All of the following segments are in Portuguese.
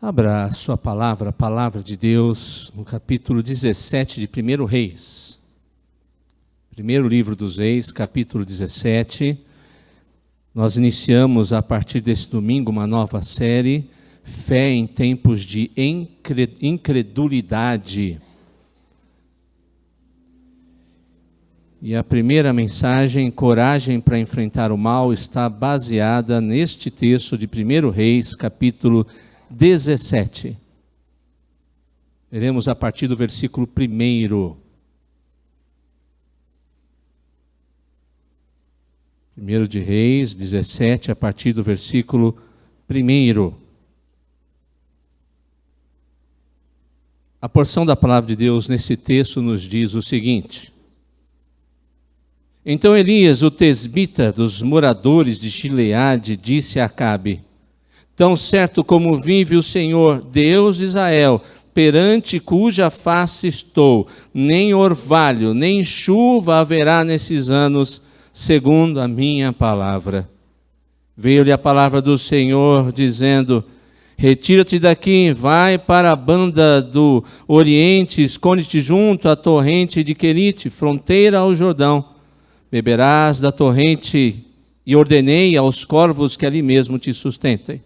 Abra a sua palavra, a palavra de Deus, no capítulo 17 de 1 Reis. Primeiro livro dos Reis, capítulo 17. Nós iniciamos a partir desse domingo uma nova série, Fé em Tempos de Incredulidade. E a primeira mensagem, Coragem para Enfrentar o Mal, está baseada neste texto de 1 Reis, capítulo 17. Veremos a partir do versículo 1. 1 de Reis, 17, a partir do versículo 1. A porção da palavra de Deus nesse texto nos diz o seguinte: Então Elias, o tesbita dos moradores de Gileade, disse a Acabe: Tão certo como vive o Senhor, Deus de Israel, perante cuja face estou, nem orvalho, nem chuva haverá nesses anos, segundo a minha palavra. Veio-lhe a palavra do Senhor, dizendo: Retira-te daqui, vai para a banda do Oriente, esconde-te junto à torrente de Querite, fronteira ao Jordão. Beberás da torrente, e ordenei aos corvos que ali mesmo te sustentem.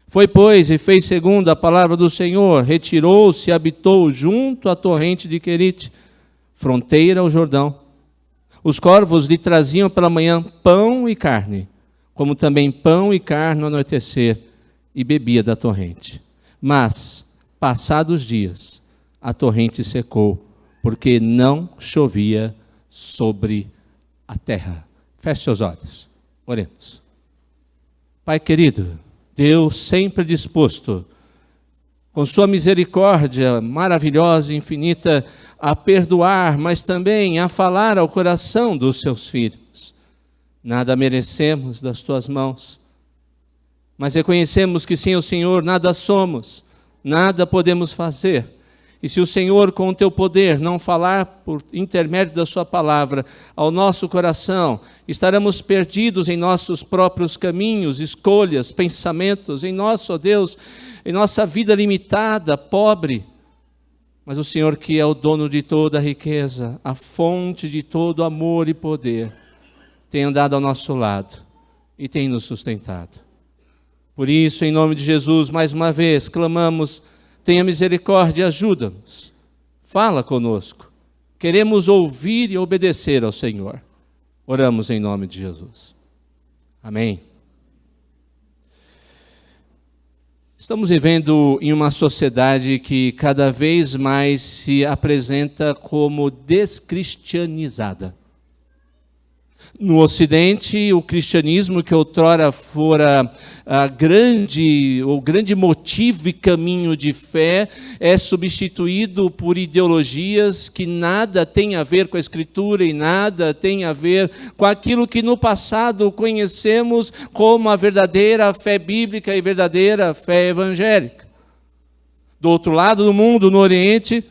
Foi, pois, e fez segundo a palavra do Senhor, retirou-se e habitou junto à torrente de Querite, fronteira ao Jordão. Os corvos lhe traziam pela manhã pão e carne, como também pão e carne no anoitecer, e bebia da torrente. Mas, passados dias, a torrente secou, porque não chovia sobre a terra. Feche seus olhos, oremos. Pai querido, Deus sempre disposto, com sua misericórdia maravilhosa e infinita, a perdoar, mas também a falar ao coração dos seus filhos. Nada merecemos das tuas mãos, mas reconhecemos que sem o Senhor nada somos, nada podemos fazer. E se o Senhor, com o teu poder, não falar por intermédio da sua palavra ao nosso coração, estaremos perdidos em nossos próprios caminhos, escolhas, pensamentos, em nosso, ó Deus, em nossa vida limitada, pobre. Mas o Senhor, que é o dono de toda a riqueza, a fonte de todo amor e poder, tem andado ao nosso lado e tem nos sustentado. Por isso, em nome de Jesus, mais uma vez, clamamos: tenha misericórdia e ajuda-nos. Fala conosco. Queremos ouvir e obedecer ao Senhor. Oramos em nome de Jesus. Amém. Estamos vivendo em uma sociedade que cada vez mais se apresenta como descristianizada. No Ocidente, o cristianismo, que outrora fora o grande motivo e caminho de fé, é substituído por ideologias que nada tem a ver com a Escritura e nada tem a ver com aquilo que no passado conhecemos como a verdadeira fé bíblica e verdadeira fé evangélica. Do outro lado do mundo, no Oriente,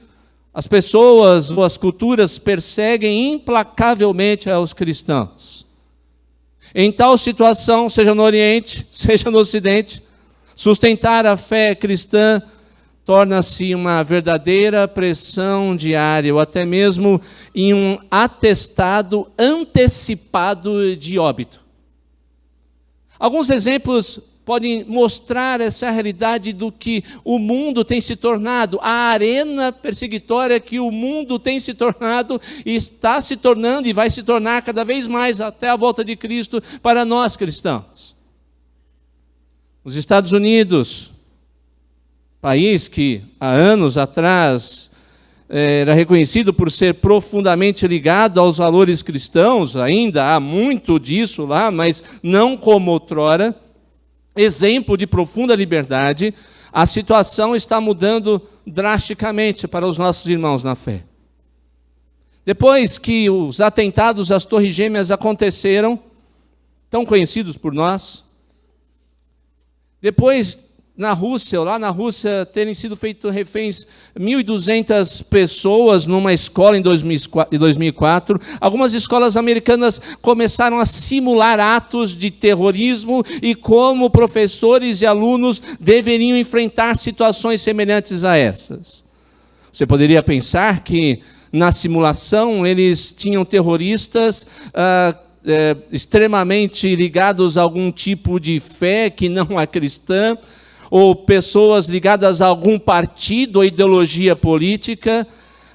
as pessoas ou as culturas perseguem implacavelmente aos cristãos. Em tal situação, seja no Oriente, seja no Ocidente, sustentar a fé cristã torna-se uma verdadeira pressão diária, ou até mesmo em um atestado antecipado de óbito. Alguns exemplos podem mostrar essa realidade do que o mundo tem se tornado, a arena perseguitória que o mundo tem se tornado e está se tornando e vai se tornar cada vez mais até a volta de Cristo para nós cristãos. Os Estados Unidos, país que há anos atrás era reconhecido por ser profundamente ligado aos valores cristãos, ainda há muito disso lá, mas não como outrora. Exemplo de profunda liberdade, a situação está mudando drasticamente para os nossos irmãos na fé. Depois que os atentados às Torres Gêmeas aconteceram, tão conhecidos por nós, depois na Rússia, ou lá na Rússia, terem sido feitos reféns 1.200 pessoas numa escola em 2004. Algumas escolas americanas começaram a simular atos de terrorismo e como professores e alunos deveriam enfrentar situações semelhantes a essas. Você poderia pensar que na simulação eles tinham terroristas extremamente ligados a algum tipo de fé que não a cristã, ou pessoas ligadas a algum partido ou ideologia política,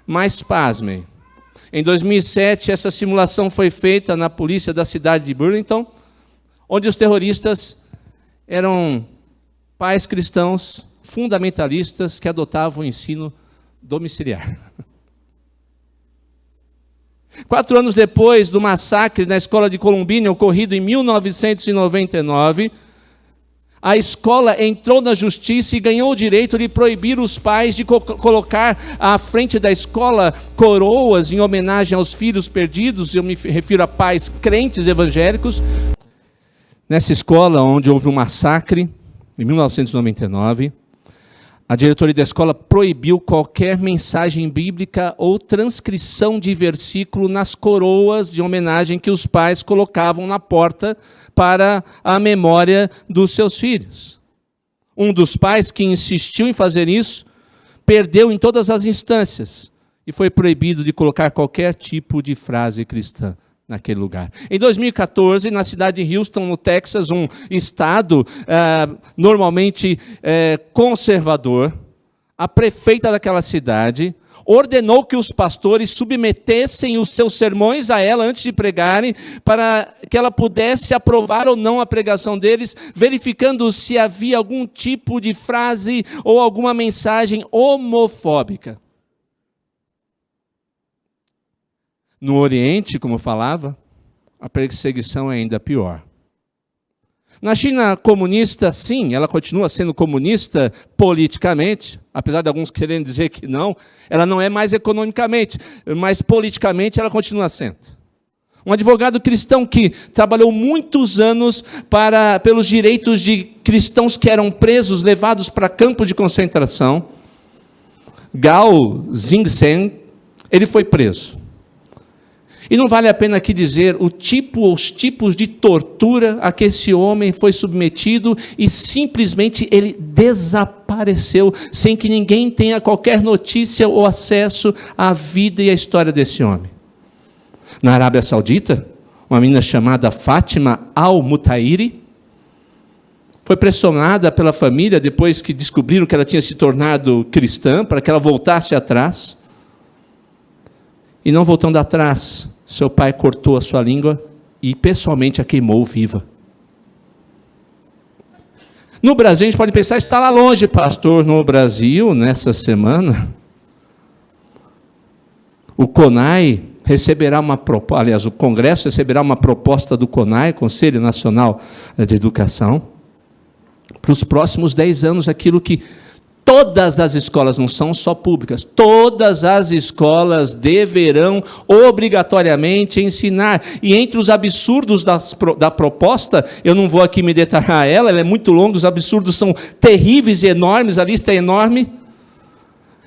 mas pasmem. Em 2007, essa simulação foi feita na polícia da cidade de Burlington, onde os terroristas eram pais cristãos fundamentalistas que adotavam o ensino domiciliar. 4 anos depois do massacre na escola de Columbine, ocorrido em 1999, a escola entrou na justiça e ganhou o direito de proibir os pais de colocar à frente da escola coroas em homenagem aos filhos perdidos. Eu me refiro a pais crentes evangélicos. Nessa escola onde houve um massacre, em 1999, a diretoria da escola proibiu qualquer mensagem bíblica ou transcrição de versículo nas coroas de homenagem que os pais colocavam na porta para a memória dos seus filhos. Um dos pais que insistiu em fazer isso, perdeu em todas as instâncias e foi proibido de colocar qualquer tipo de frase cristã naquele lugar. Em 2014, na cidade de Houston, no Texas, um estado normalmente conservador, a prefeita daquela cidade ordenou que os pastores submetessem os seus sermões a ela antes de pregarem, para que ela pudesse aprovar ou não a pregação deles, verificando se havia algum tipo de frase ou alguma mensagem homofóbica. No Oriente, como eu falava, a perseguição é ainda pior. Na China comunista, sim, ela continua sendo comunista politicamente, apesar de alguns quererem dizer que não, ela não é mais economicamente, mas politicamente ela continua sendo. Um advogado cristão que trabalhou muitos anos pelos direitos de cristãos que eram presos, levados para campos de concentração, Gao Xingsheng, ele foi preso. E não vale a pena aqui dizer os tipos de tortura a que esse homem foi submetido, e simplesmente ele desapareceu, sem que ninguém tenha qualquer notícia ou acesso à vida e à história desse homem. Na Arábia Saudita, uma menina chamada Fátima Al-Mutairi foi pressionada pela família depois que descobriram que ela tinha se tornado cristã, para que ela voltasse atrás. E não voltando atrás, seu pai cortou a sua língua e pessoalmente a queimou viva. No Brasil, a gente pode pensar, está lá longe, pastor. No Brasil, nessa semana, o CONAI receberá o Congresso receberá uma proposta do CONAI, Conselho Nacional de Educação, para os próximos 10 anos, aquilo que todas as escolas, não são só públicas, todas as escolas deverão obrigatoriamente ensinar. E entre os absurdos da proposta, eu não vou aqui me detalhar ela é muito longa, os absurdos são terríveis e enormes, a lista é enorme.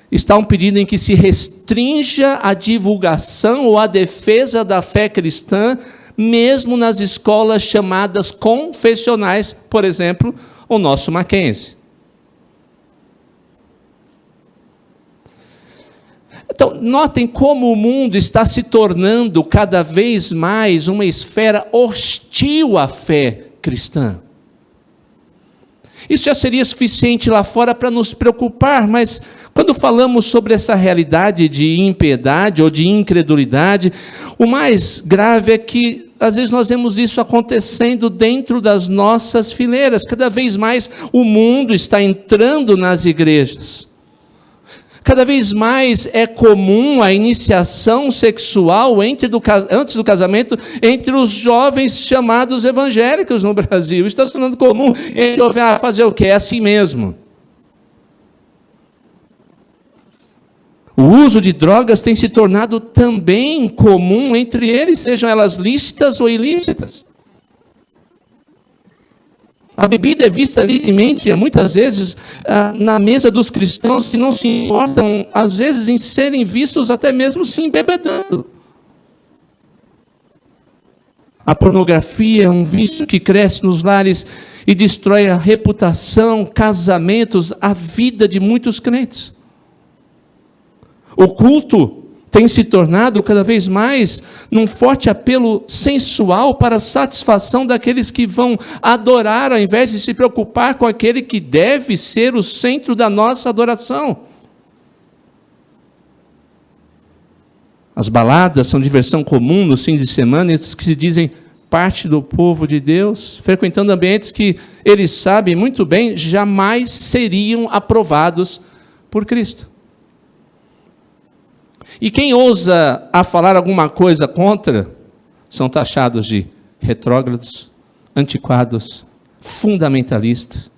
Está um pedido em que se restrinja a divulgação ou a defesa da fé cristã, mesmo nas escolas chamadas confessionais, por exemplo, o nosso Mackenzie. Então, notem como o mundo está se tornando cada vez mais uma esfera hostil à fé cristã. Isso já seria suficiente lá fora para nos preocupar, mas quando falamos sobre essa realidade de impiedade ou de incredulidade, o mais grave é que, às vezes, nós vemos isso acontecendo dentro das nossas fileiras. Cada vez mais o mundo está entrando nas igrejas. Cada vez mais é comum a iniciação sexual antes do casamento entre os jovens chamados evangélicos no Brasil. Está se tornando comum. E jovem, fazer o quê? É assim mesmo. O uso de drogas tem se tornado também comum entre eles, sejam elas lícitas ou ilícitas. A bebida é vista livremente, muitas vezes, na mesa dos cristãos que não se importam, às vezes, em serem vistos até mesmo se embebedando. A pornografia é um vício que cresce nos lares e destrói a reputação, casamentos, a vida de muitos crentes. O culto tem se tornado cada vez mais num forte apelo sensual para a satisfação daqueles que vão adorar, ao invés de se preocupar com aquele que deve ser o centro da nossa adoração. As baladas são diversão comum nos fins de semana, e os que se dizem parte do povo de Deus, frequentando ambientes que eles sabem muito bem jamais seriam aprovados por Cristo. E quem ousa a falar alguma coisa contra, são taxados de retrógrados, antiquados, fundamentalistas,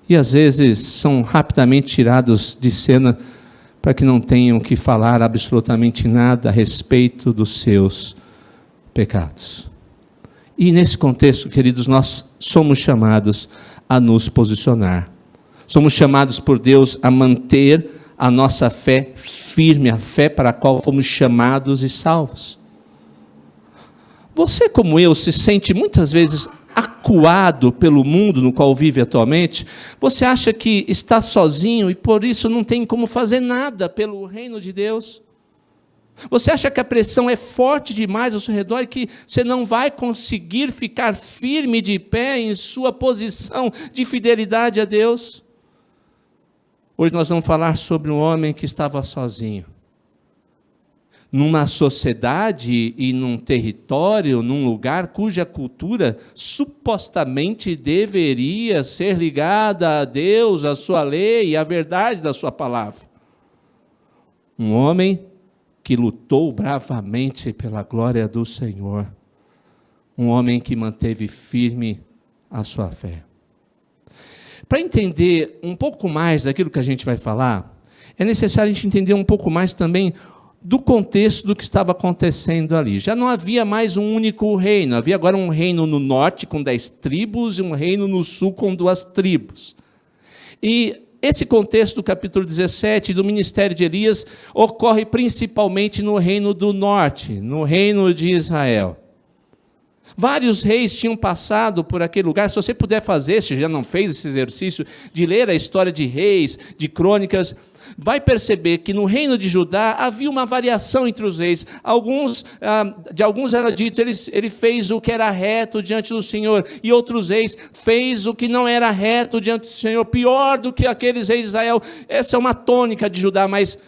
e às vezes são rapidamente tirados de cena para que não tenham que falar absolutamente nada a respeito dos seus pecados. E nesse contexto, queridos, nós somos chamados a nos posicionar. Somos chamados por Deus a manter a nossa fé firme, a fé para a qual fomos chamados e salvos. Você, como eu, se sente muitas vezes acuado pelo mundo no qual vive atualmente? Você acha que está sozinho e por isso não tem como fazer nada pelo reino de Deus? Você acha que a pressão é forte demais ao seu redor e que você não vai conseguir ficar firme de pé em sua posição de fidelidade a Deus? Hoje nós vamos falar sobre um homem que estava sozinho. Numa sociedade e num território, num lugar cuja cultura supostamente deveria ser ligada a Deus, a sua lei e à verdade da sua palavra. Um homem que lutou bravamente pela glória do Senhor. Um homem que manteve firme a sua fé. Para entender um pouco mais daquilo que a gente vai falar, é necessário a gente entender um pouco mais também do contexto do que estava acontecendo ali. Já não havia mais um único reino, havia agora um reino no norte com 10 tribos e um reino no sul com 2 tribos. E esse contexto do capítulo 17 do ministério de Elias ocorre principalmente no reino do norte, no reino de Israel. Vários reis tinham passado por aquele lugar. Se você puder fazer, se já não fez esse exercício, de ler a história de reis, de crônicas, vai perceber que no reino de Judá havia uma variação entre os reis. De alguns era dito, ele fez o que era reto diante do Senhor, e outros reis fez o que não era reto diante do Senhor, pior do que aqueles reis de Israel. Essa é uma tônica de Judá, mas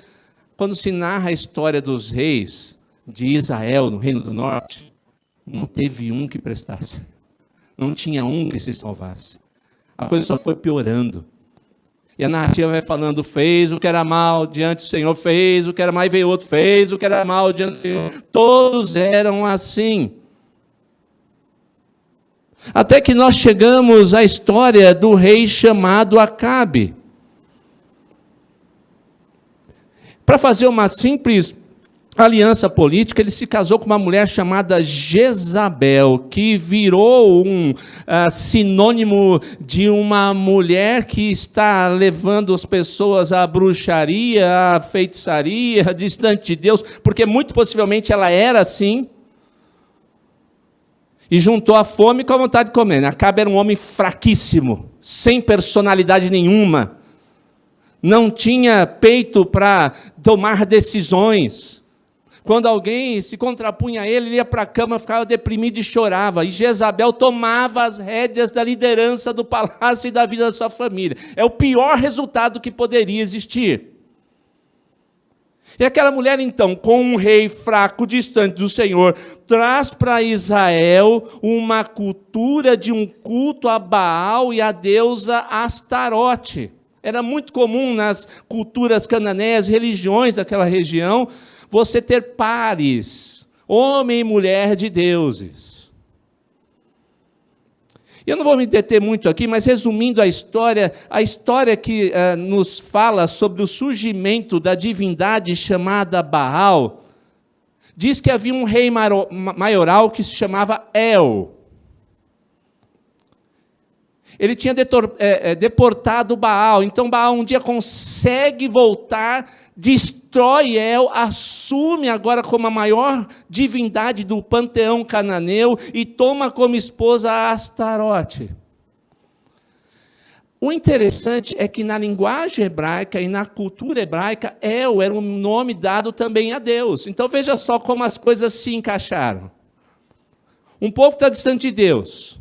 quando se narra a história dos reis de Israel no reino do norte, não teve um que prestasse, não tinha um que se salvasse. A coisa só foi piorando. E a narrativa vai falando, fez o que era mal diante do Senhor, fez o que era mal, e veio outro, fez o que era mal diante do Senhor. Todos eram assim. Até que nós chegamos à história do rei chamado Acabe. Para fazer uma simples aliança política, ele se casou com uma mulher chamada Jezabel, que virou um sinônimo de uma mulher que está levando as pessoas à bruxaria, à feitiçaria, distante de Deus, porque muito possivelmente ela era assim, e juntou a fome com a vontade de comer. Acabe era um homem fraquíssimo, sem personalidade nenhuma, não tinha peito para tomar decisões. Quando alguém se contrapunha a ele, ele ia para a cama, ficava deprimido e chorava. E Jezabel tomava as rédeas da liderança do palácio e da vida da sua família. É o pior resultado que poderia existir. E aquela mulher, então, com um rei fraco, distante do Senhor, traz para Israel uma cultura de um culto a Baal e a deusa Astarote. Era muito comum nas culturas cananeias, religiões daquela região, você ter pares, homem e mulher de deuses. Eu não vou me deter muito aqui, mas resumindo a história que nos fala sobre o surgimento da divindade chamada Baal, diz que havia um rei maioral que se chamava El. Ele tinha deportado Baal. Então Baal um dia consegue voltar, destrói El, assume agora como a maior divindade do panteão cananeu e toma como esposa Astarote. O interessante é que na linguagem hebraica e na cultura hebraica, El era um nome dado também a Deus. Então veja só como as coisas se encaixaram. Um povo está distante de Deus,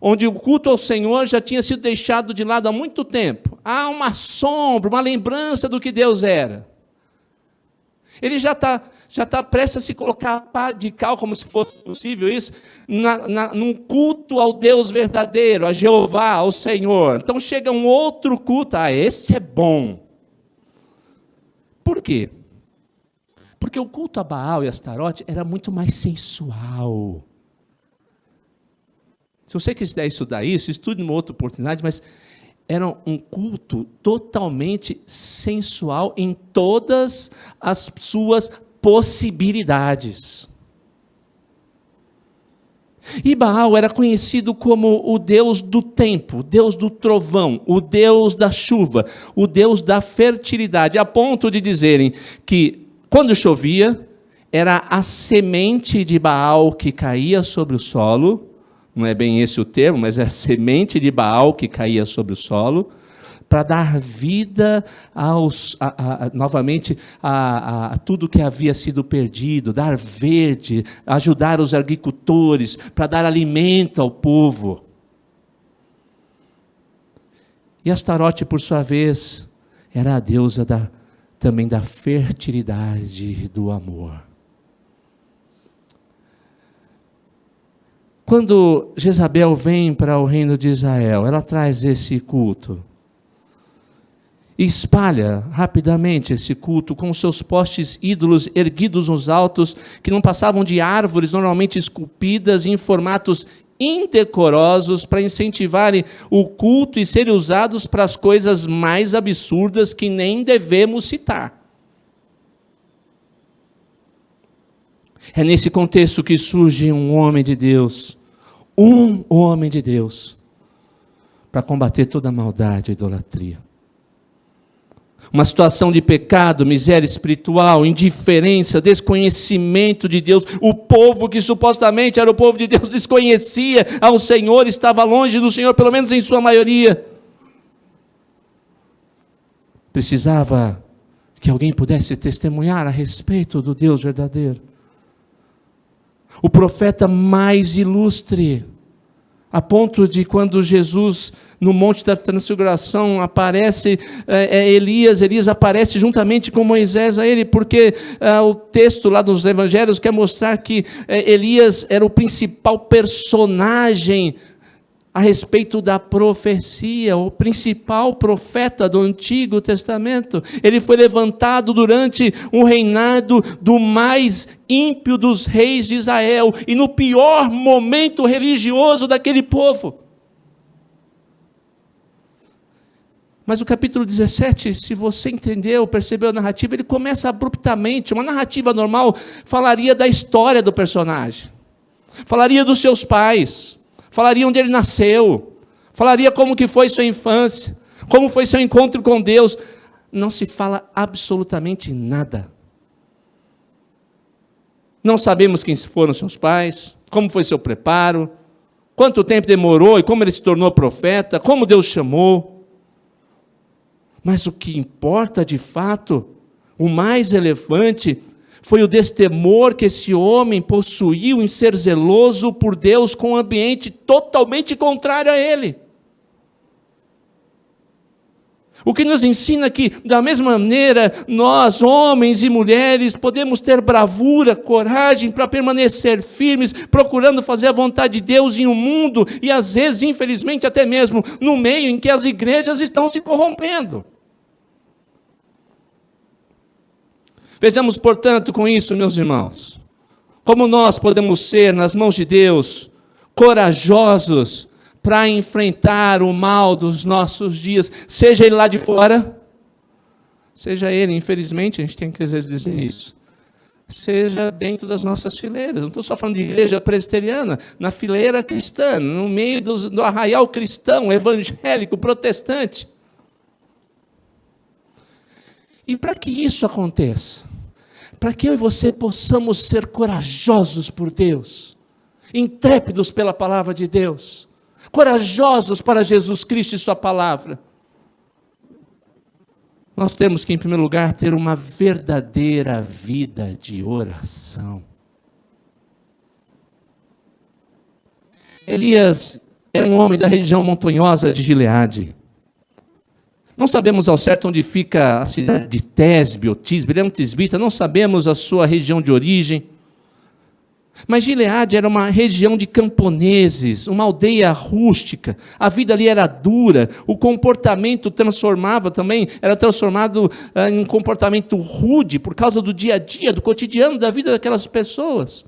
onde o culto ao Senhor já tinha sido deixado de lado há muito tempo. Há uma sombra, uma lembrança do que Deus era. Ele já está prestes a se colocar radical, como se fosse possível isso, num culto ao Deus verdadeiro, a Jeová, ao Senhor. Então chega um outro culto, esse é bom. Por quê? Porque o culto a Baal e Astarote era muito mais sensual. Se você quiser estudar isso, estude numa outra oportunidade, mas era um culto totalmente sensual em todas as suas possibilidades. E Baal era conhecido como o Deus do tempo, o Deus do trovão, o Deus da chuva, o Deus da fertilidade, a ponto de dizerem que quando chovia, era a semente de Baal que caía sobre o solo. Não é bem esse o termo, mas é a semente de Baal que caía sobre o solo, para dar vida novamente a tudo que havia sido perdido, dar verde, ajudar os agricultores, para dar alimento ao povo. E Astarote, por sua vez, era a deusa também da fertilidade e do amor. Quando Jezabel vem para o reino de Israel, ela traz esse culto e espalha rapidamente esse culto com seus postes ídolos erguidos nos altos, que não passavam de árvores normalmente esculpidas em formatos indecorosos para incentivarem o culto e serem usados para as coisas mais absurdas que nem devemos citar. É nesse contexto que surge um homem de Deus, para combater toda a maldade e idolatria. Uma situação de pecado, miséria espiritual, indiferença, desconhecimento de Deus. O povo que supostamente era o povo de Deus desconhecia ao Senhor, estava longe do Senhor, pelo menos em sua maioria. Precisava que alguém pudesse testemunhar a respeito do Deus verdadeiro. O profeta mais ilustre, a ponto de quando Jesus, no Monte da Transfiguração, aparece Elias aparece juntamente com Moisés a ele, porque o texto lá dos evangelhos quer mostrar que Elias era o principal personagem a respeito da profecia, o principal profeta do Antigo Testamento. Ele foi levantado durante o reinado do mais ímpio dos reis de Israel, e no pior momento religioso daquele povo. Mas o capítulo 17, se você entendeu, percebeu a narrativa, ele começa abruptamente. Uma narrativa normal falaria da história do personagem, falaria dos seus pais, falaria onde ele nasceu, falaria como que foi sua infância, como foi seu encontro com Deus. Não se fala absolutamente nada. Não sabemos quem foram seus pais, como foi seu preparo, quanto tempo demorou e como ele se tornou profeta, como Deus chamou. Mas o que importa de fato, o mais relevante, foi o destemor que esse homem possuiu em ser zeloso por Deus com um ambiente totalmente contrário a ele. O que nos ensina que, da mesma maneira, nós, homens e mulheres, podemos ter bravura, coragem para permanecer firmes, procurando fazer a vontade de Deus em um mundo, e às vezes, infelizmente, até mesmo no meio em que as igrejas estão se corrompendo. Vejamos, portanto, com isso, meus irmãos, como nós podemos ser, nas mãos de Deus, corajosos para enfrentar o mal dos nossos dias, seja ele lá de fora, seja ele, infelizmente, a gente tem que às vezes dizer isso, seja dentro das nossas fileiras. Não estou só falando de igreja presbiteriana, na fileira cristã, no meio do arraial cristão, evangélico, protestante. E para que isso aconteça, para que eu e você possamos ser corajosos por Deus, intrépidos pela palavra de Deus, corajosos para Jesus Cristo e sua palavra, nós temos que, em primeiro lugar, ter uma verdadeira vida de oração. Elias era um homem da região montanhosa de Gileade. Não sabemos ao certo onde fica a cidade de Tesbe ou Tisbe, ele é um tisbita, não sabemos a sua região de origem. Mas Gileade era uma região de camponeses, uma aldeia rústica, a vida ali era dura, o comportamento era transformado em um comportamento rude por causa do dia a dia, do cotidiano da vida daquelas pessoas.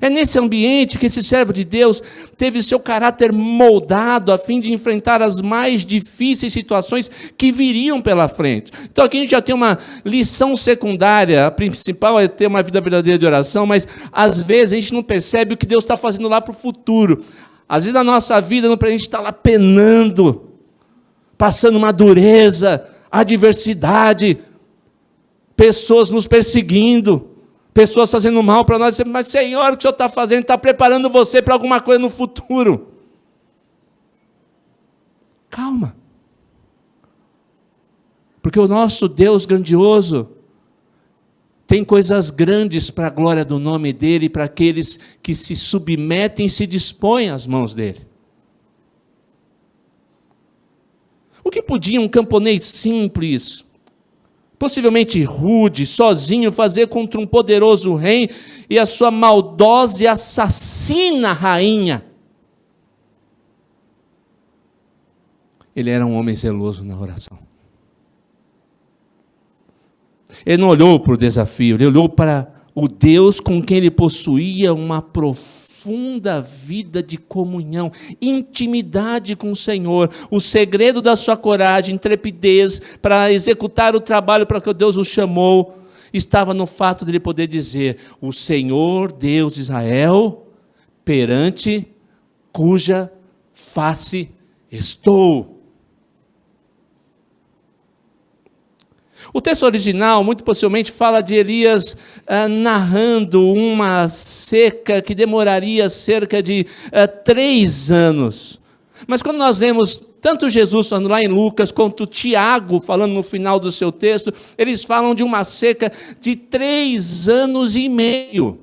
É nesse ambiente que esse servo de Deus teve seu caráter moldado a fim de enfrentar as mais difíceis situações que viriam pela frente. Então aqui a gente já tem uma lição secundária, a principal é ter uma vida verdadeira de oração, mas às vezes a gente não percebe o que Deus está fazendo lá para o futuro. Às vezes na nossa vida, a gente está lá penando, passando uma dureza, adversidade, pessoas nos perseguindo, pessoas fazendo mal para nós, mas Senhor, o que o Senhor está fazendo? Está preparando você para alguma coisa no futuro. Calma. Porque o nosso Deus grandioso tem coisas grandes para a glória do nome dEle, para aqueles que se submetem e se dispõem às mãos dEle. O que podia um camponês simples, possivelmente rude, sozinho, fazer contra um poderoso rei e a sua maldosa e assassina rainha? Ele era um homem zeloso na oração. Ele não olhou para o desafio, ele olhou para o Deus com quem ele possuía uma profunda vida de comunhão, intimidade com o Senhor. O segredo da sua coragem, intrepidez para executar o trabalho para que Deus o chamou, estava no fato de ele poder dizer: o Senhor Deus de Israel, perante cuja face estou. O texto original, muito possivelmente, fala de Elias narrando uma seca que demoraria cerca de 3 anos. Mas quando nós vemos tanto Jesus falando lá em Lucas, quanto Tiago falando no final do seu texto, eles falam de uma seca de 3 anos e meio.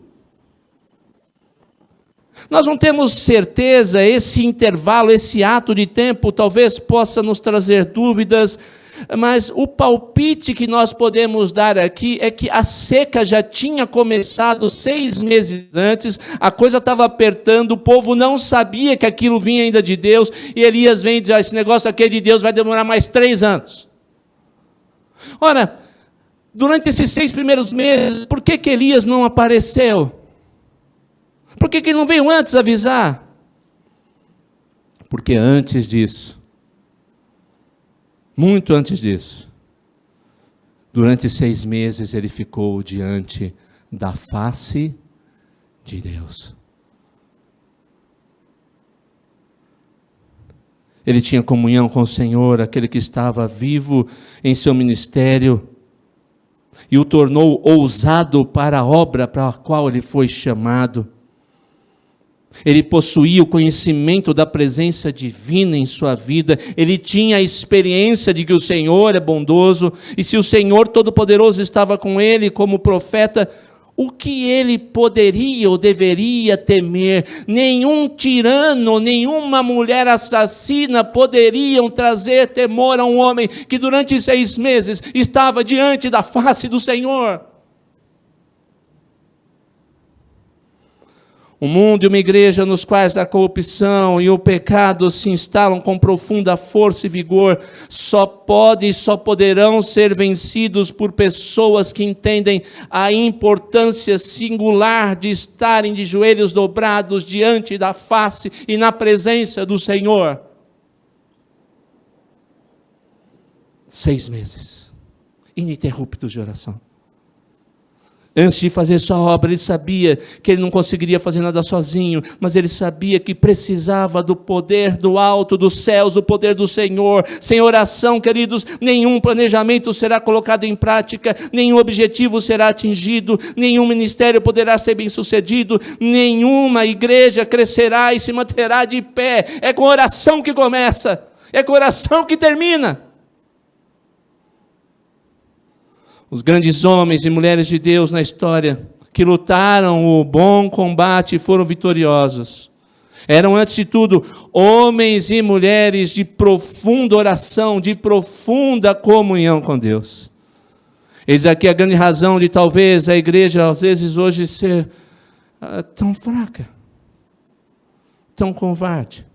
Nós não temos certeza, esse intervalo, esse ato de tempo, talvez possa nos trazer dúvidas, mas o palpite que nós podemos dar aqui é que a seca já tinha começado 6 meses antes, a coisa estava apertando, o povo não sabia que aquilo vinha ainda de Deus, e Elias vem dizer: esse negócio aqui é de Deus, vai demorar mais 3 anos. Ora, durante esses 6 primeiros meses, por que Elias não apareceu? Por que ele não veio antes avisar? Porque antes disso, muito antes disso, durante 6 meses ele ficou diante da face de Deus. Ele tinha comunhão com o Senhor, aquele que estava vivo em seu ministério, e o tornou ousado para a obra para a qual ele foi chamado. Ele possuía o conhecimento da presença divina em sua vida, ele tinha a experiência de que o Senhor é bondoso, e se o Senhor Todo-Poderoso estava com ele como profeta, o que ele poderia ou deveria temer? Nenhum tirano, nenhuma mulher assassina poderiam trazer temor a um homem que durante 6 meses estava diante da face do Senhor. Um mundo e uma igreja nos quais a corrupção e o pecado se instalam com profunda força e vigor, só podem e só poderão ser vencidos por pessoas que entendem a importância singular de estarem de joelhos dobrados diante da face e na presença do Senhor. 6 meses ininterruptos de oração. Antes de fazer sua obra, ele sabia que ele não conseguiria fazer nada sozinho, mas ele sabia que precisava do poder do alto, dos céus, do poder do Senhor. Sem oração, queridos, nenhum planejamento será colocado em prática, nenhum objetivo será atingido, nenhum ministério poderá ser bem-sucedido, nenhuma igreja crescerá e se manterá de pé. É com oração que começa, é com oração que termina. Os grandes homens e mulheres de Deus na história, que lutaram o bom combate e foram vitoriosos, eram, antes de tudo, homens e mulheres de profunda oração, de profunda comunhão com Deus. Eis aqui a grande razão de talvez a igreja, às vezes, hoje ser tão fraca, tão covarde,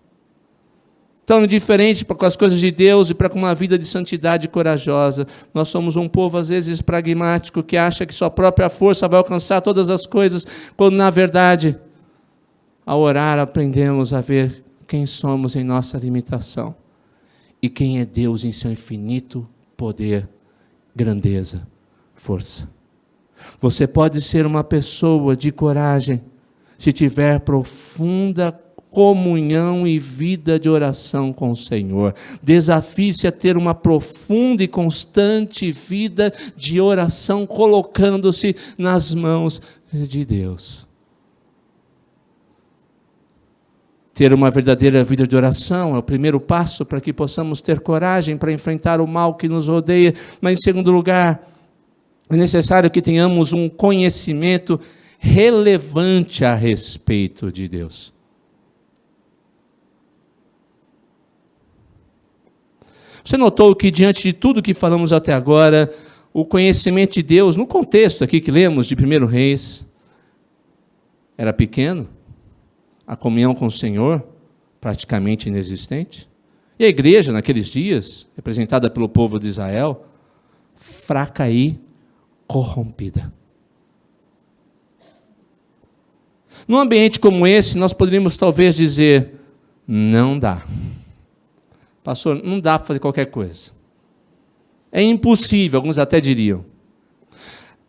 tão indiferente com as coisas de Deus e para com uma vida de santidade corajosa. Nós somos um povo, às vezes, pragmático, que acha que sua própria força vai alcançar todas as coisas, quando, na verdade, ao orar, aprendemos a ver quem somos em nossa limitação e quem é Deus em seu infinito poder, grandeza, força. Você pode ser uma pessoa de coragem se tiver profunda comunhão e vida de oração com o Senhor. Desafie-se a ter uma profunda e constante vida de oração, colocando-se nas mãos de Deus. Ter uma verdadeira vida de oração é o primeiro passo para que possamos ter coragem para enfrentar o mal que nos rodeia. Mas, em segundo lugar, é necessário que tenhamos um conhecimento relevante a respeito de Deus. Você notou que, diante de tudo que falamos até agora, o conhecimento de Deus, no contexto aqui que lemos de 1 Reis, era pequeno? A comunhão com o Senhor, praticamente inexistente? E a igreja, naqueles dias, representada pelo povo de Israel, fraca e corrompida. Num ambiente como esse, nós poderíamos talvez dizer, não dá. Pastor, não dá para fazer qualquer coisa. É impossível, alguns até diriam.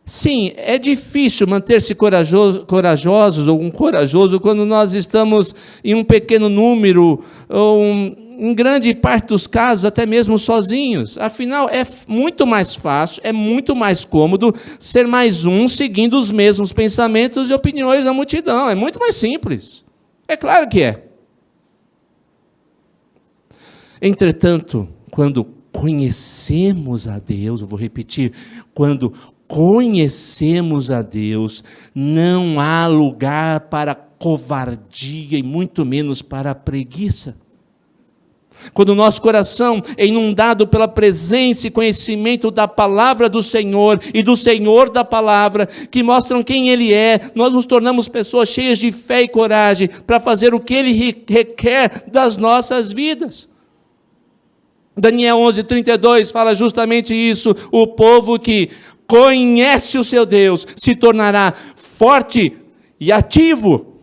Sim, é difícil manter-se corajosos ou corajoso quando nós estamos em um pequeno número, ou em grande parte dos casos, até mesmo sozinhos. Afinal, é muito mais fácil, é muito mais cômodo ser mais um seguindo os mesmos pensamentos e opiniões da multidão. É muito mais simples. É claro que é. Entretanto, quando conhecemos a Deus, eu vou repetir, quando conhecemos a Deus, não há lugar para covardia e muito menos para a preguiça. Quando o nosso coração é inundado pela presença e conhecimento da palavra do Senhor e do Senhor da palavra, que mostram quem Ele é, nós nos tornamos pessoas cheias de fé e coragem para fazer o que Ele requer das nossas vidas. Daniel 11:32 fala justamente isso. O povo que conhece o seu Deus se tornará forte e ativo.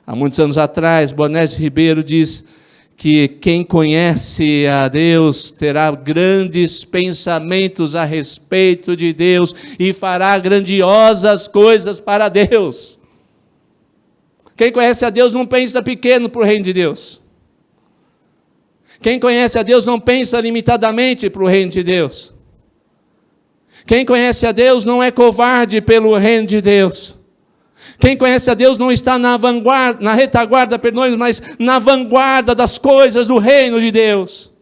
Há muitos anos atrás, Bonés Ribeiro diz que quem conhece a Deus terá grandes pensamentos a respeito de Deus e fará grandiosas coisas para Deus. Quem conhece a Deus não pensa pequeno para o reino de Deus. Quem conhece a Deus não pensa limitadamente para o reino de Deus. Quem conhece a Deus não é covarde pelo reino de Deus. Quem conhece a Deus não está na vanguarda, na retaguarda, perdão, mas na vanguarda das coisas do reino de Deus.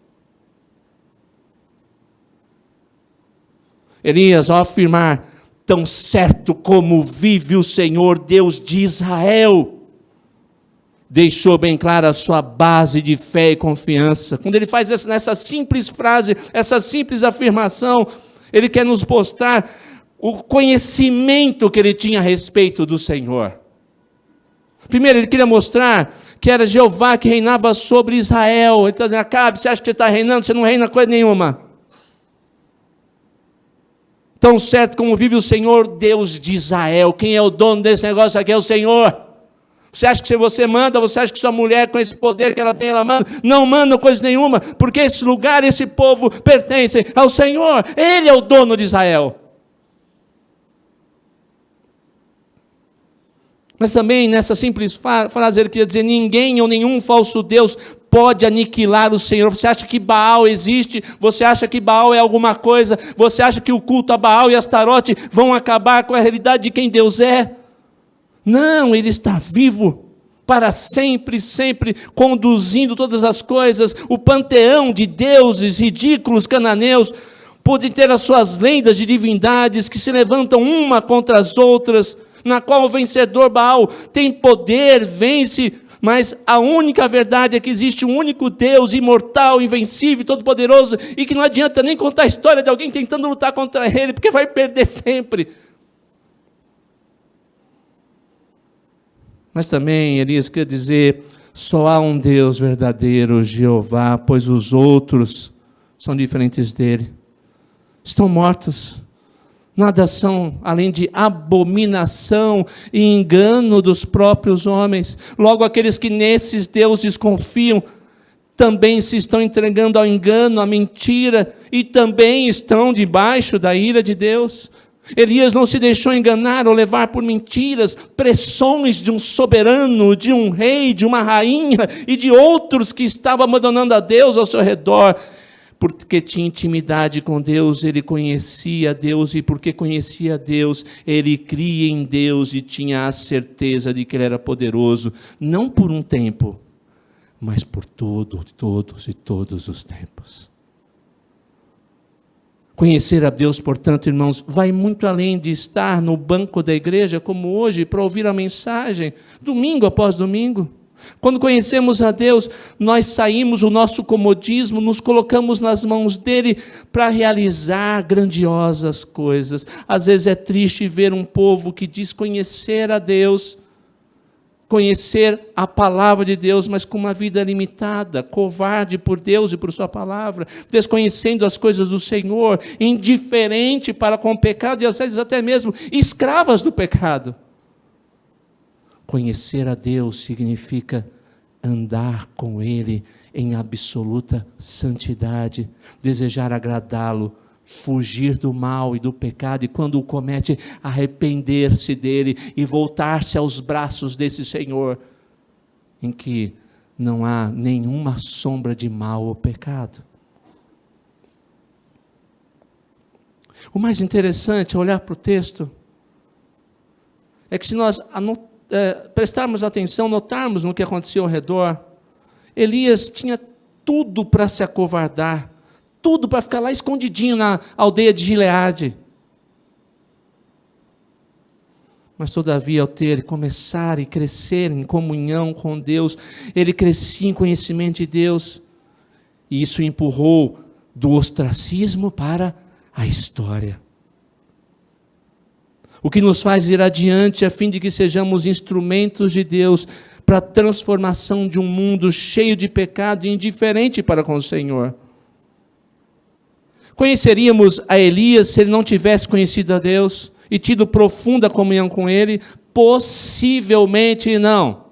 Elias, ao afirmar, tão certo como vive o Senhor Deus de Israel, deixou bem clara a sua base de fé e confiança. Quando ele faz essa simples frase, essa simples afirmação, ele quer nos mostrar o conhecimento que ele tinha a respeito do Senhor. Primeiro, ele queria mostrar que era Jeová que reinava sobre Israel. Ele está dizendo, Acabe, você acha que você está reinando? Você não reina coisa nenhuma. Tão certo como vive o Senhor, Deus de Israel. Quem é o dono desse negócio aqui é o Senhor. Você acha que se você manda, você acha que sua mulher, com esse poder que ela tem, ela manda? Não manda coisa nenhuma, porque esse lugar, esse povo pertence ao Senhor. Ele é o dono de Israel. Mas também nessa simples frase ele queria dizer: ninguém ou nenhum falso Deus pode aniquilar o Senhor. Você acha que Baal existe? Você acha que Baal é alguma coisa? Você acha que o culto a Baal e Astarote vão acabar com a realidade de quem Deus é? Não, ele está vivo para sempre, sempre conduzindo todas as coisas. O panteão de deuses ridículos cananeus pode ter as suas lendas de divindades que se levantam uma contra as outras, na qual o vencedor Baal tem poder, vence, mas a única verdade é que existe um único Deus imortal, invencível, todo-poderoso, e que não adianta nem contar a história de alguém tentando lutar contra ele, porque vai perder sempre. Mas também Elias queria dizer: só há um Deus verdadeiro, Jeová, pois os outros são diferentes dele. Estão mortos. Nada são além de abominação e engano dos próprios homens. Logo, aqueles que nesses deuses confiam também se estão entregando ao engano, à mentira, e também estão debaixo da ira de Deus. Elias não se deixou enganar ou levar por mentiras, pressões de um soberano, de um rei, de uma rainha e de outros que estavam abandonando a Deus ao seu redor. Porque tinha intimidade com Deus, ele conhecia Deus, e porque conhecia Deus, ele cria em Deus e tinha a certeza de que ele era poderoso, não por um tempo, mas por todos os tempos. Conhecer a Deus, portanto, irmãos, vai muito além de estar no banco da igreja, como hoje, para ouvir a mensagem, domingo após domingo. Quando conhecemos a Deus, nós saímos do nosso comodismo, nos colocamos nas mãos dele para realizar grandiosas coisas. Às vezes é triste ver um povo que diz conhecer a Deus, conhecer a palavra de Deus, mas com uma vida limitada, covarde por Deus e por sua palavra, desconhecendo as coisas do Senhor, indiferente para com o pecado e às vezes até mesmo escravas do pecado. Conhecer a Deus significa andar com Ele em absoluta santidade, desejar agradá-lo, fugir do mal e do pecado, e quando o comete, arrepender-se dele e voltar-se aos braços desse Senhor, em que não há nenhuma sombra de mal ou pecado. O mais interessante é olhar para o texto, é que se nós prestarmos atenção, notarmos no que aconteceu ao redor, Elias tinha tudo para se acovardar, tudo para ficar lá escondidinho na aldeia de Gileade. Mas todavia, ao começar e crescer em comunhão com Deus, ele crescia em conhecimento de Deus, e isso o empurrou do ostracismo para a história. O que nos faz ir adiante a fim de que sejamos instrumentos de Deus para a transformação de um mundo cheio de pecado e indiferente para com o Senhor. Conheceríamos a Elias se ele não tivesse conhecido a Deus e tido profunda comunhão com ele? Possivelmente não.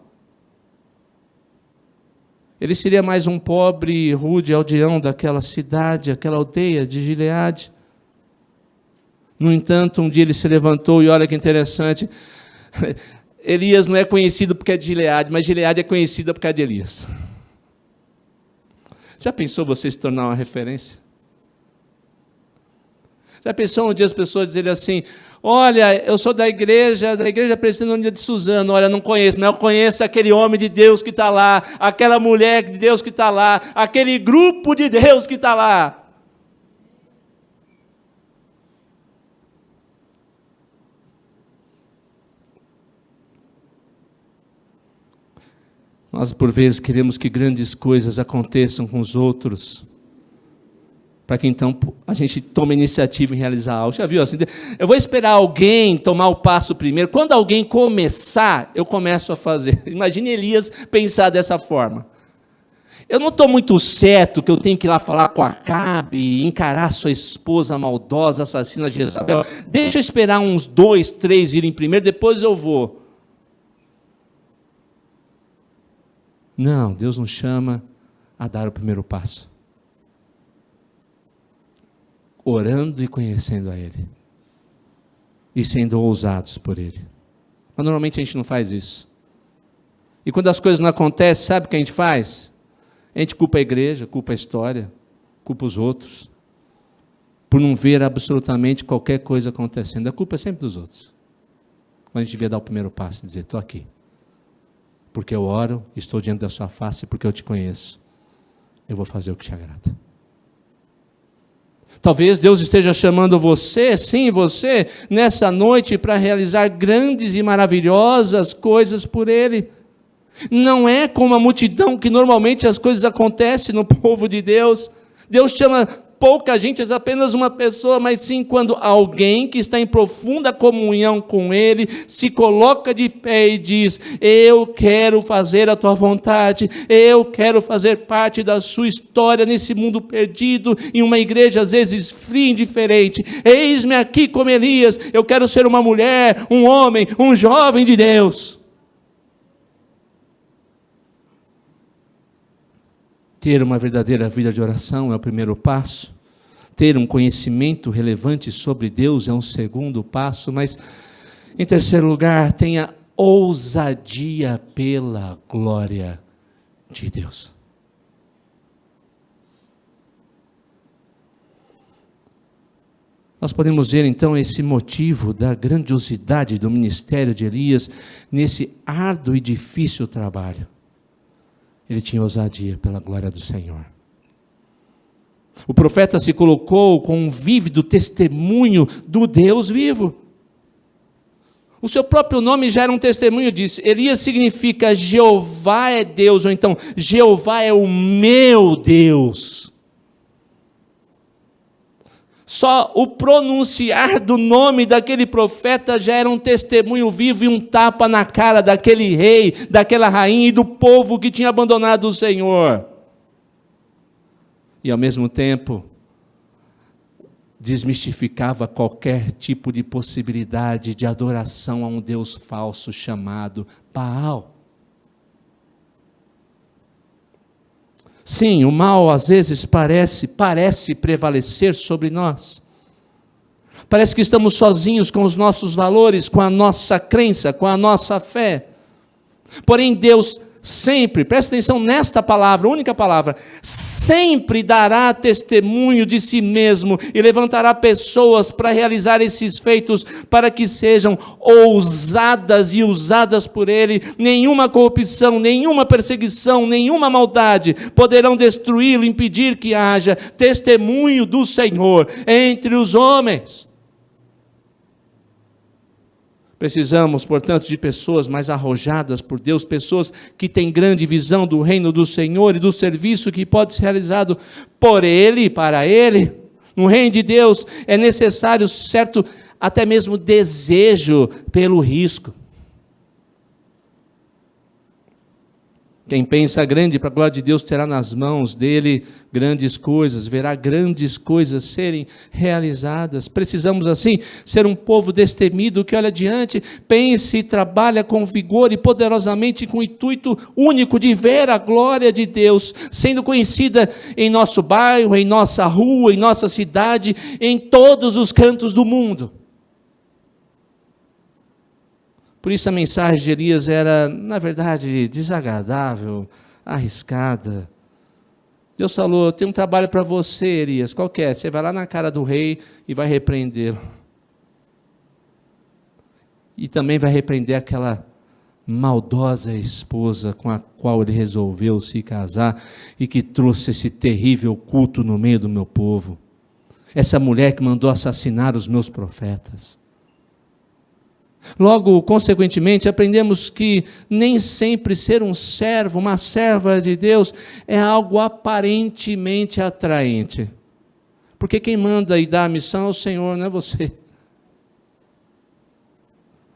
Ele seria mais um pobre, rude aldeão daquela cidade, aquela aldeia de Gileade. No entanto, um dia ele se levantou e olha que interessante, Elias não é conhecido porque é de Gileade, mas Gileade é conhecida por causa de Elias. Já pensou você se tornar uma referência? Já pensou um dia as pessoas dizerem assim: olha, eu sou da igreja Presbiteriana de Suzano, olha, não conheço, mas eu conheço aquele homem de Deus que está lá, aquela mulher de Deus que está lá, aquele grupo de Deus que está lá. Nós, por vezes, queremos que grandes coisas aconteçam com os outros, para que então a gente tome iniciativa em realizar algo. Já viu assim? Eu vou esperar alguém tomar o passo primeiro. Quando alguém começar, eu começo a fazer. Imagine Elias pensar dessa forma. Eu não estou muito certo que eu tenho que ir lá falar com Acabe e encarar sua esposa maldosa, assassina de Jezabel. Deixa eu esperar uns 2, 3 irem primeiro, depois eu vou. Não, Deus nos chama a dar o primeiro passo. Orando e conhecendo a Ele. E sendo ousados por Ele. Mas normalmente a gente não faz isso. E quando as coisas não acontecem, sabe o que a gente faz? A gente culpa a igreja, culpa a história, culpa os outros. Por não ver absolutamente qualquer coisa acontecendo. A culpa é sempre dos outros. Mas a gente devia dar o primeiro passo e dizer, estou aqui. Porque eu oro, estou diante da sua face, porque eu te conheço. Eu vou fazer o que te agrada. Talvez Deus esteja chamando você, sim, você, nessa noite para realizar grandes e maravilhosas coisas por Ele. Não é como a multidão que normalmente as coisas acontecem no povo de Deus. Deus chama pouca gente, é apenas uma pessoa, mas sim quando alguém que está em profunda comunhão com Ele se coloca de pé e diz, eu quero fazer a tua vontade, eu quero fazer parte da sua história nesse mundo perdido, em uma igreja às vezes fria e indiferente. Eis-me aqui como Elias, eu quero ser uma mulher, um homem, um jovem de Deus. Ter uma verdadeira vida de oração é o primeiro passo. Ter um conhecimento relevante sobre Deus é um segundo passo. Mas, em terceiro lugar, tenha ousadia pela glória de Deus. Nós podemos ver, então, esse motivo da grandiosidade do ministério de Elias nesse árduo e difícil trabalho. Ele tinha ousadia pela glória do Senhor. O profeta se colocou com um vívido testemunho do Deus vivo. O seu próprio nome já era um testemunho disso. Elias significa Jeová é Deus, ou então Jeová é o meu Deus. Só o pronunciar do nome daquele profeta já era um testemunho vivo e um tapa na cara daquele rei, daquela rainha e do povo que tinha abandonado o Senhor. E ao mesmo tempo, desmistificava qualquer tipo de possibilidade de adoração a um Deus falso chamado Baal. Sim, o mal às vezes parece prevalecer sobre nós. Parece que estamos sozinhos com os nossos valores, com a nossa crença, com a nossa fé. Porém, Deus sempre, presta atenção nesta palavra, única palavra, sempre dará testemunho de si mesmo e levantará pessoas para realizar esses feitos, para que sejam ousadas e usadas por Ele. Nenhuma corrupção, nenhuma perseguição, nenhuma maldade poderão destruí-lo, impedir que haja testemunho do Senhor entre os homens. Precisamos, portanto, de pessoas mais arrojadas por Deus, pessoas que têm grande visão do reino do Senhor e do serviço que pode ser realizado por Ele, para Ele. No reino de Deus é necessário certo, até mesmo desejo pelo risco. Quem pensa grande para a glória de Deus terá nas mãos dele grandes coisas, verá grandes coisas serem realizadas. Precisamos assim ser um povo destemido que olha adiante, pense e trabalha com vigor e poderosamente com o intuito único de ver a glória de Deus sendo conhecida em nosso bairro, em nossa rua, em nossa cidade, em todos os cantos do mundo. Por isso a mensagem de Elias era, na verdade, desagradável, arriscada. Deus falou, tem um trabalho para você, Elias, qual que é? Você vai lá na cara do rei e vai repreendê-lo. E também vai repreender aquela maldosa esposa com a qual ele resolveu se casar e que trouxe esse terrível culto no meio do meu povo. Essa mulher que mandou assassinar os meus profetas. Logo, consequentemente, aprendemos que nem sempre ser um servo, uma serva de Deus, é algo aparentemente atraente. Porque quem manda e dá a missão é o Senhor, não é você.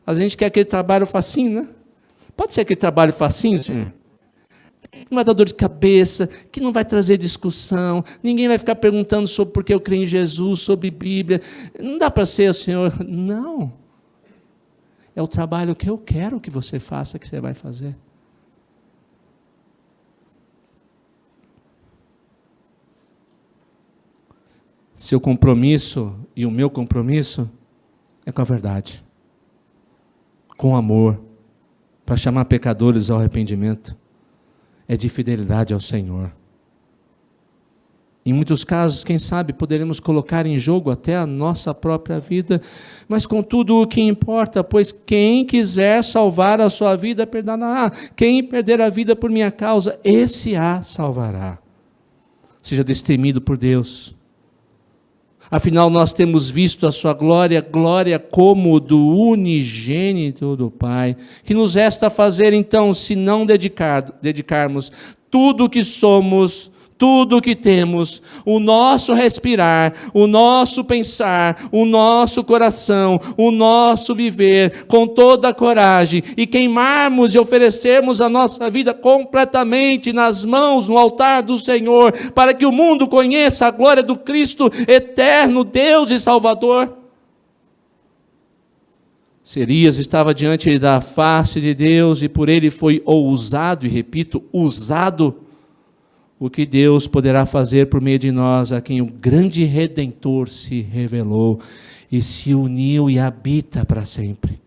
A gente quer aquele trabalho facinho, né? Pode ser aquele trabalho facinho, Senhor? Que não vai dar dor de cabeça, que não vai trazer discussão, ninguém vai ficar perguntando sobre por que eu creio em Jesus, sobre Bíblia. Não dá para ser o Senhor. Não. É o trabalho que eu quero que você faça, que você vai fazer. Seu compromisso e o meu compromisso é com a verdade, com amor, para chamar pecadores ao arrependimento, é de fidelidade ao Senhor. Em muitos casos, quem sabe, poderemos colocar em jogo até a nossa própria vida, mas contudo o que importa, pois quem quiser salvar a sua vida, perderá. Quem perder a vida por minha causa, esse a salvará. Seja destemido por Deus. Afinal, nós temos visto a sua glória, glória como do unigênito do Pai. Que nos resta fazer então, se não dedicarmos tudo o que somos, tudo o que temos, o nosso respirar, o nosso pensar, o nosso coração, o nosso viver, com toda a coragem, e queimarmos e oferecermos a nossa vida completamente nas mãos, no altar do Senhor, para que o mundo conheça a glória do Cristo eterno, Deus e Salvador. Elias estava diante da face de Deus e por ele foi ousado, e repito, usado, o que Deus poderá fazer por meio de nós, a quem o grande Redentor se revelou e se uniu e habita para sempre.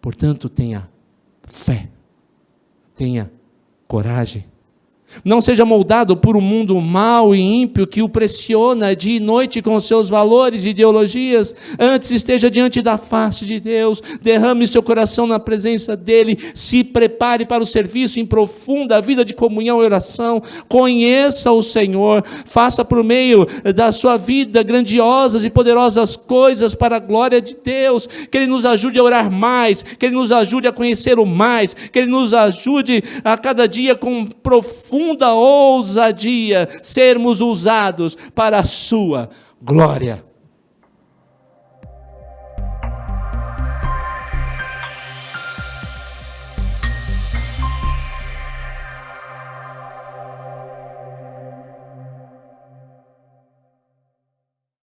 Portanto, tenha fé, tenha coragem. Não seja moldado por um mundo mau e ímpio que o pressiona dia e noite com seus valores e ideologias. Antes esteja diante da face de Deus, derrame seu coração na presença dEle, se prepare para o serviço em profunda vida de comunhão e oração, conheça o Senhor, faça por meio da sua vida grandiosas e poderosas coisas para a glória de Deus, que Ele nos ajude a orar mais, que Ele nos ajude a conhecer o mais, que Ele nos ajude a cada dia com profunda ousadia sermos usados para a sua glória.